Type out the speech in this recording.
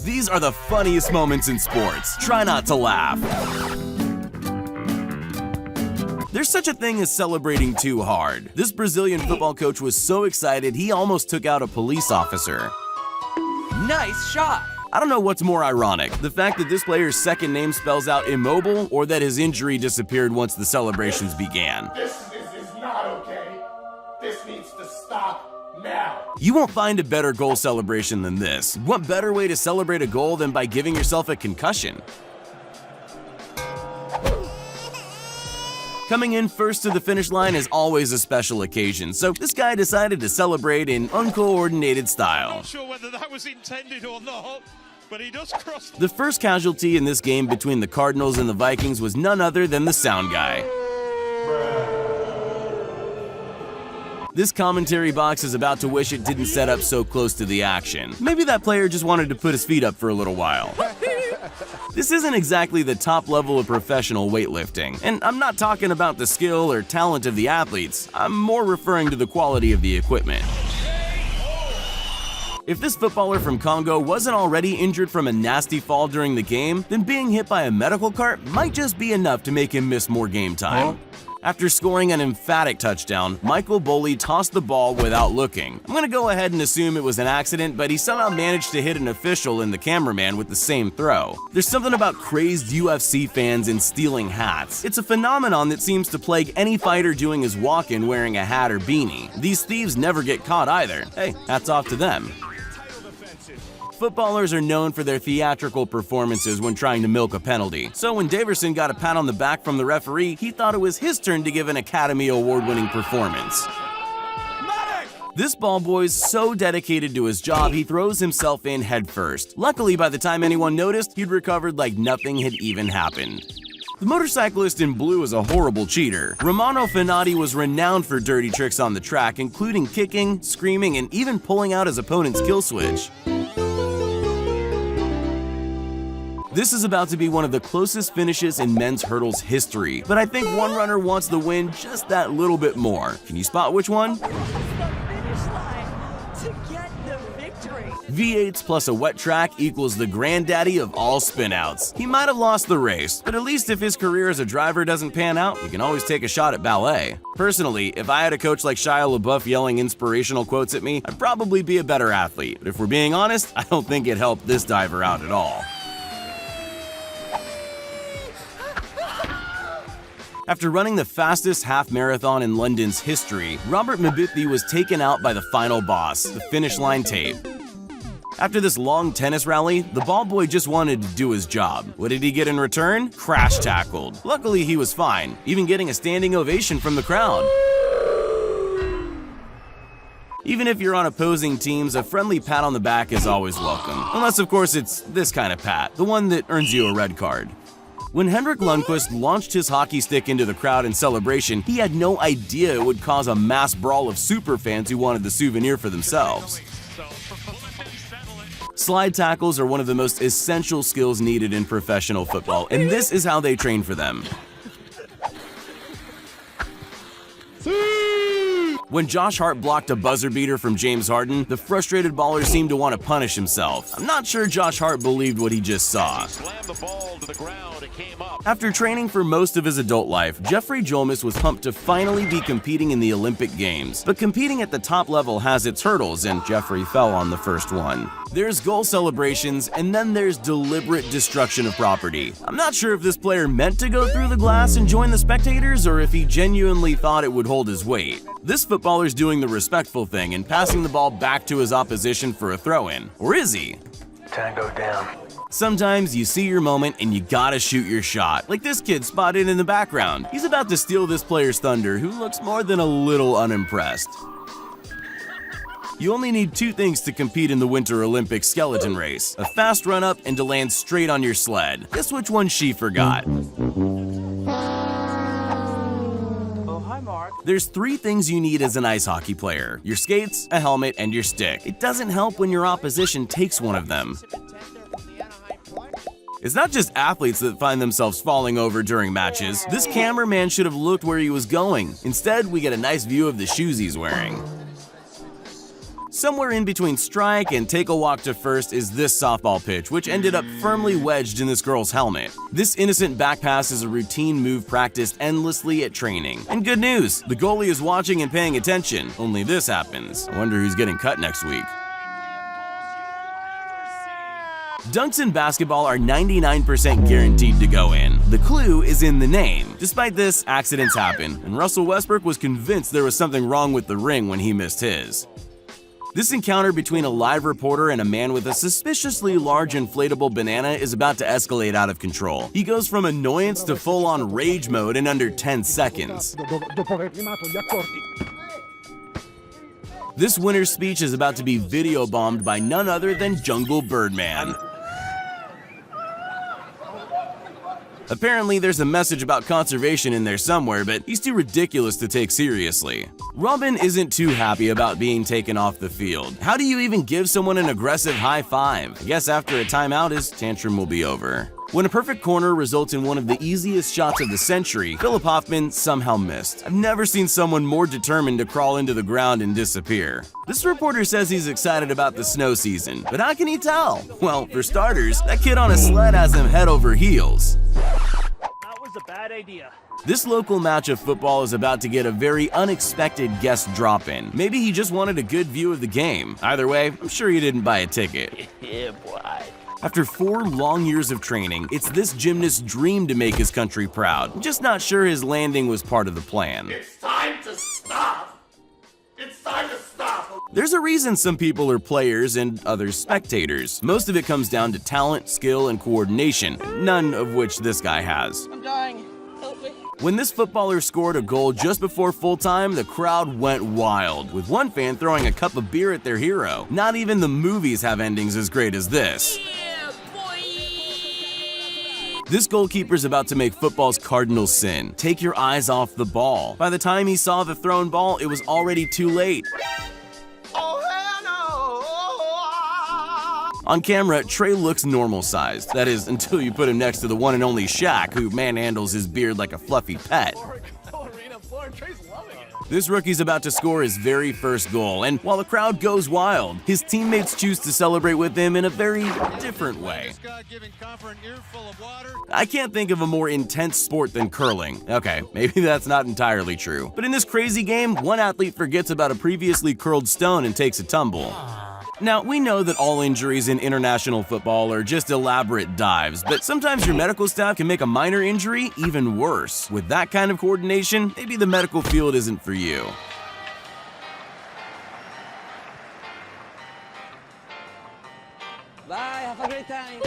These are the funniest moments in sports. Try not to laugh. There's such a thing as celebrating too hard. This Brazilian football coach was so excited he almost took out a police officer. Nice shot! I don't know what's more ironic, the fact that this player's second name spells out immobile, or that his injury disappeared once the celebrations began. This is not okay. This needs to stop now. You won't find a better goal celebration than this. What better way to celebrate a goal than by giving yourself a concussion? Coming in first to the finish line is always a special occasion, so this guy decided to celebrate in uncoordinated style. Not sure whether that was intended or not, but he does cross. The first casualty in this game between the Cardinals and the Vikings was none other than the sound guy. This commentary box is about to wish it didn't set up so close to the action. Maybe that player just wanted to put his feet up for a little while. This isn't exactly the top level of professional weightlifting, and I'm not talking about the skill or talent of the athletes, I'm more referring to the quality of the equipment. If this footballer from Congo wasn't already injured from a nasty fall during the game, then being hit by a medical cart might just be enough to make him miss more game time. After scoring an emphatic touchdown, Michael Boley tossed the ball without looking. I'm gonna go ahead and assume it was an accident, but he somehow managed to hit an official and the cameraman with the same throw. There's something about crazed UFC fans and stealing hats. It's a phenomenon that seems to plague any fighter doing his walk-in wearing a hat or beanie. These thieves never get caught either. Hey, hats off to them. Footballers are known for their theatrical performances when trying to milk a penalty. So when Daverson got a pat on the back from the referee, he thought it was his turn to give an Academy Award-winning performance. This ball boy's so dedicated to his job, he throws himself in headfirst. Luckily, by the time anyone noticed, he'd recovered like nothing had even happened. The motorcyclist in blue is a horrible cheater. Romano Fenati was renowned for dirty tricks on the track, including kicking, screaming, and even pulling out his opponent's kill switch. This is about to be one of the closest finishes in men's hurdles history, but I think one runner wants the win just that little bit more. Can you spot which one? V8s plus a wet track equals the granddaddy of all spinouts. He might have lost the race, but at least if his career as a driver doesn't pan out, he can always take a shot at ballet. Personally, if I had a coach like Shia LaBeouf yelling inspirational quotes at me, I'd probably be a better athlete. But if we're being honest, I don't think it helped this diver out at all. After running the fastest half marathon in London's history, Robert Mabithy was taken out by the final boss, the finish line tape. After this long tennis rally, the ball boy just wanted to do his job. What did he get in return? Crash tackled. Luckily, he was fine, even getting a standing ovation from the crowd. Even if you're on opposing teams, a friendly pat on the back is always welcome. Unless, of course, it's this kind of pat, the one that earns you a red card. When Henrik Lundqvist launched his hockey stick into the crowd in celebration, he had no idea it would cause a mass brawl of superfans who wanted the souvenir for themselves. Slide tackles are one of the most essential skills needed in professional football, and this is how they train for them. When Josh Hart blocked a buzzer beater from James Harden, the frustrated baller seemed to want to punish himself. I'm not sure Josh Hart believed what he just saw. After training for most of his adult life, Jeffrey Jolmis was pumped to finally be competing in the Olympic Games. But competing at the top level has its hurdles, and Jeffrey fell on the first one. There's goal celebrations, and then there's deliberate destruction of property. I'm not sure if this player meant to go through the glass and join the spectators, or if he genuinely thought it would hold his weight. This footballer's doing the respectful thing and passing the ball back to his opposition for a throw-in. Or is he? Tango down. Sometimes you see your moment and you gotta shoot your shot, like this kid spotted in the background. He's about to steal this player's thunder, who looks more than a little unimpressed. You only need two things to compete in the Winter Olympic skeleton race: a fast run-up and to land straight on your sled. Guess which one she forgot? There's three things you need as an ice hockey player: your skates, a helmet, and your stick. It doesn't help when your opposition takes one of them. It's not just athletes that find themselves falling over during matches. This cameraman should have looked where he was going. Instead, we get a nice view of the shoes he's wearing. Somewhere in between strike and take a walk to first is this softball pitch, which ended up firmly wedged in this girl's helmet. This innocent back pass is a routine move practiced endlessly at training. And good news, the goalie is watching and paying attention. Only this happens. I wonder who's getting cut next week. Dunks in basketball are 99% guaranteed to go in. The clue is in the name. Despite this, accidents happen, and Russell Westbrook was convinced there was something wrong with the ring when he missed his. This encounter between a live reporter and a man with a suspiciously large inflatable banana is about to escalate out of control. He goes from annoyance to full-on rage mode in under 10 seconds. This winner's speech is about to be video bombed by none other than Jungle Birdman. Apparently, there's a message about conservation in there somewhere, but he's too ridiculous to take seriously. Robin isn't too happy about being taken off the field. How do you even give someone an aggressive high five? I guess after a timeout, his tantrum will be over. When a perfect corner results in one of the easiest shots of the century, Philip Hoffman somehow missed. I've never seen someone more determined to crawl into the ground and disappear. This reporter says he's excited about the snow season, but how can he tell? Well, for starters, that kid on a sled has him head over heels. That was a bad idea. This local match of football is about to get a very unexpected guest drop-in. Maybe he just wanted a good view of the game. Either way, I'm sure he didn't buy a ticket. Yeah, boy. After 4 long years of training, it's this gymnast's dream to make his country proud. I'm just not sure his landing was part of the plan. It's time to stop! It's time to stop! There's a reason some people are players and others spectators. Most of it comes down to talent, skill, and coordination, none of which this guy has. I'm dying. Help me. When this footballer scored a goal just before full time, the crowd went wild, with one fan throwing a cup of beer at their hero. Not even the movies have endings as great as this. This goalkeeper's about to make football's cardinal sin: take your eyes off the ball. By the time he saw the thrown ball, it was already too late. On camera, Trey looks normal-sized. That is, until you put him next to the one and only Shaq, who manhandles his beard like a fluffy pet. This rookie's about to score his very first goal, and while the crowd goes wild, his teammates choose to celebrate with him in a very different way. I can't think of a more intense sport than curling. Okay, maybe that's not entirely true. But in this crazy game, one athlete forgets about a previously curled stone and takes a tumble. Now, we know that all injuries in international football are just elaborate dives, but sometimes your medical staff can make a minor injury even worse. With that kind of coordination, maybe the medical field isn't for you. Bye, have a great time.